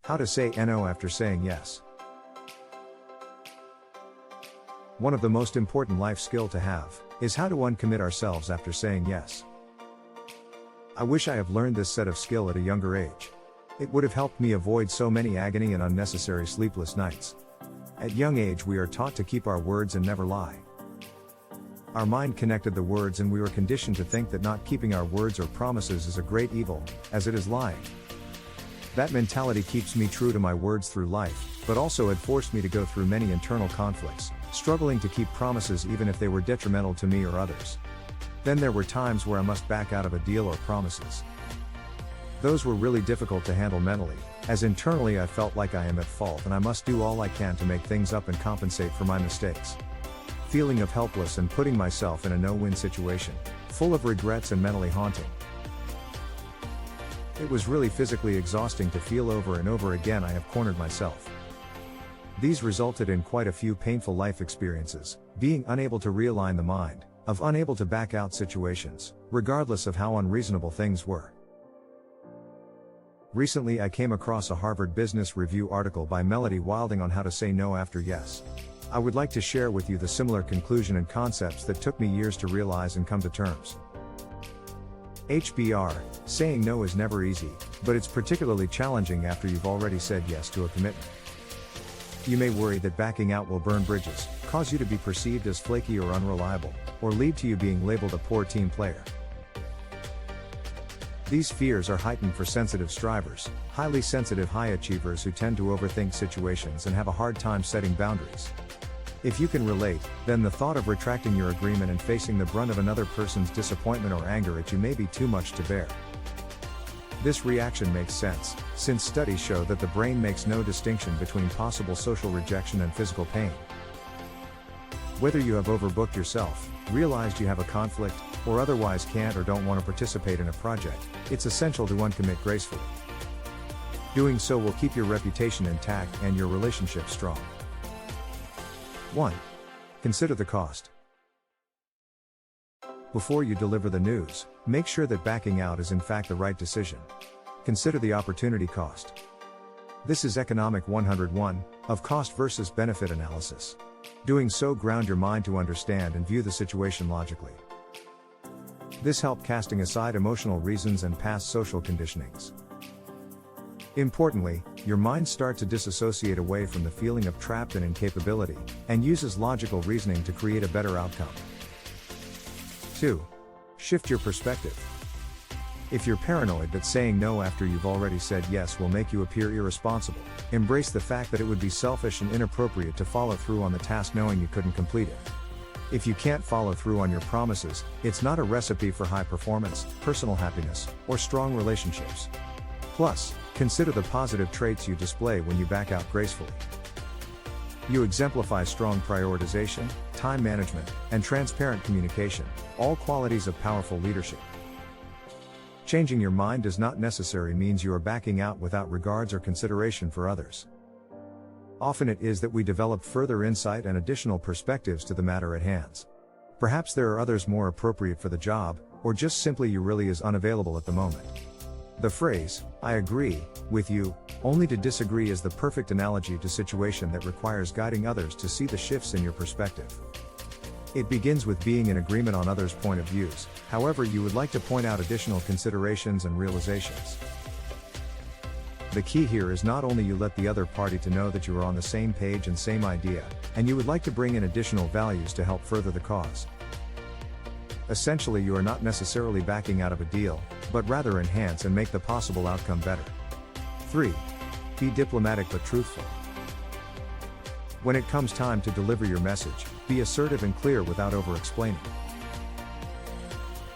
How to say no after saying yes. One of the most important life skill to have is how to uncommit ourselves after saying yes. I wish I have learned this set of skill at a younger age. It would have helped me avoid so many agony and unnecessary sleepless nights. At young age we are taught to keep our words and never lie. Our mind connected the words and we were conditioned to think that not keeping our words or promises is a great evil, as it is lying. That mentality keeps me true to my words through life, but also had forced me to go through many internal conflicts, struggling to keep promises even if they were detrimental to me or others. Then there were times where I must back out of a deal or promises. Those were really difficult to handle mentally, as internally I felt like I am at fault and I must do all I can to make things up and compensate for my mistakes. Feeling of helpless and putting myself in a no-win situation, full of regrets and mentally haunting. It was really physically exhausting to feel over and over again I have cornered myself. These resulted in quite a few painful life experiences, being unable to realign the mind, of unable to back out situations, regardless of how unreasonable things were. Recently I came across a Harvard Business Review article by Melody Wilding on how to say no after yes. I would like to share with you the similar conclusion and concepts that took me years to realize and come to terms. HBR, saying no is never easy, but it's particularly challenging after you've already said yes to a commitment. You may worry that backing out will burn bridges, cause you to be perceived as flaky or unreliable, or lead to you being labeled a poor team player. These fears are heightened for sensitive strivers, highly sensitive high achievers who tend to overthink situations and have a hard time setting boundaries. If you can relate, then the thought of retracting your agreement and facing the brunt of another person's disappointment or anger at you may be too much to bear. This reaction makes sense, since studies show that the brain makes no distinction between possible social rejection and physical pain. Whether you have overbooked yourself, realized you have a conflict, or otherwise can't or don't want to participate in a project, it's essential to uncommit gracefully. Doing so will keep your reputation intact and your relationship strong. 1. Consider the cost. Before you deliver the news, make sure that backing out is in fact the right decision. Consider the opportunity cost. This is Economic 101, of cost versus benefit analysis. Doing so ground your mind to understand and view the situation logically. This helps casting aside emotional reasons and past social conditionings. Importantly, your mind starts to disassociate away from the feeling of trapped and incapability, and uses logical reasoning to create a better outcome. 2. Shift your perspective. If you're paranoid that saying no after you've already said yes will make you appear irresponsible, embrace the fact that it would be selfish and inappropriate to follow through on the task knowing you couldn't complete it. If you can't follow through on your promises, it's not a recipe for high performance, personal happiness, or strong relationships. Plus, consider the positive traits you display when you back out gracefully. You exemplify strong prioritization, time management, and transparent communication, all qualities of powerful leadership. Changing your mind does not necessarily mean you are backing out without regards or consideration for others. Often it is that we develop further insight and additional perspectives to the matter at hand. Perhaps there are others more appropriate for the job, or just simply you really is unavailable at the moment. The phrase, "I agree with you, only to disagree" is the perfect analogy to situation that requires guiding others to see the shifts in your perspective. It begins with being in agreement on others' point of views, however you would like to point out additional considerations and realizations. The key here is not only you let the other party to know that you are on the same page and same idea, and you would like to bring in additional values to help further the cause. Essentially you are not necessarily backing out of a deal, but rather enhance and make the possible outcome better. 3. Be diplomatic but truthful. When it comes time to deliver your message, be assertive and clear without over-explaining.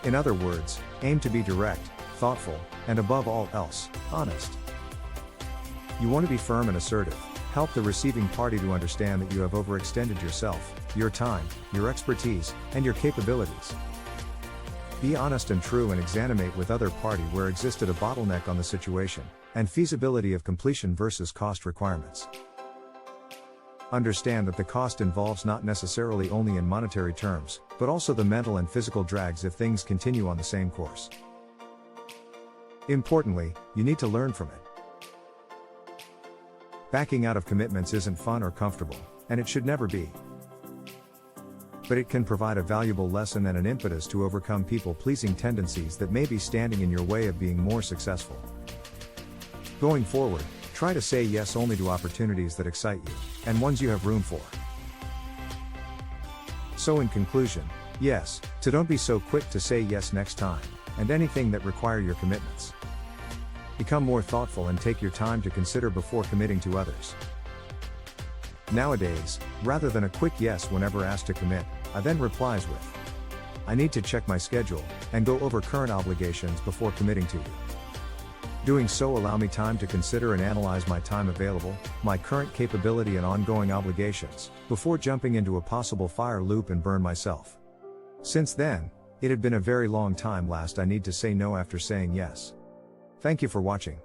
In other words, aim to be direct, thoughtful, and above all else, honest. You want to be firm and assertive, help the receiving party to understand that you have overextended yourself, your time, your expertise, and your capabilities. Be honest and true and examine with other party where existed a bottleneck on the situation, and feasibility of completion versus cost requirements. Understand that the cost involves not necessarily only in monetary terms, but also the mental and physical drags if things continue on the same course. Importantly, you need to learn from it. Backing out of commitments isn't fun or comfortable, and it should never be. But it can provide a valuable lesson and an impetus to overcome people-pleasing tendencies that may be standing in your way of being more successful. Going forward, try to say yes only to opportunities that excite you, and ones you have room for. So in conclusion, yes, to don't be so quick to say yes next time, and anything that require your commitments. Become more thoughtful and take your time to consider before committing to others. Nowadays, rather than a quick yes whenever asked to commit, I then replies with, I need to check my schedule, and go over current obligations before committing to you. Doing so allow me time to consider and analyze my time available, my current capability and ongoing obligations, before jumping into a possible fire loop and burn myself. Since then, it had been a very long time last I need to say no after saying yes. Thank you for watching.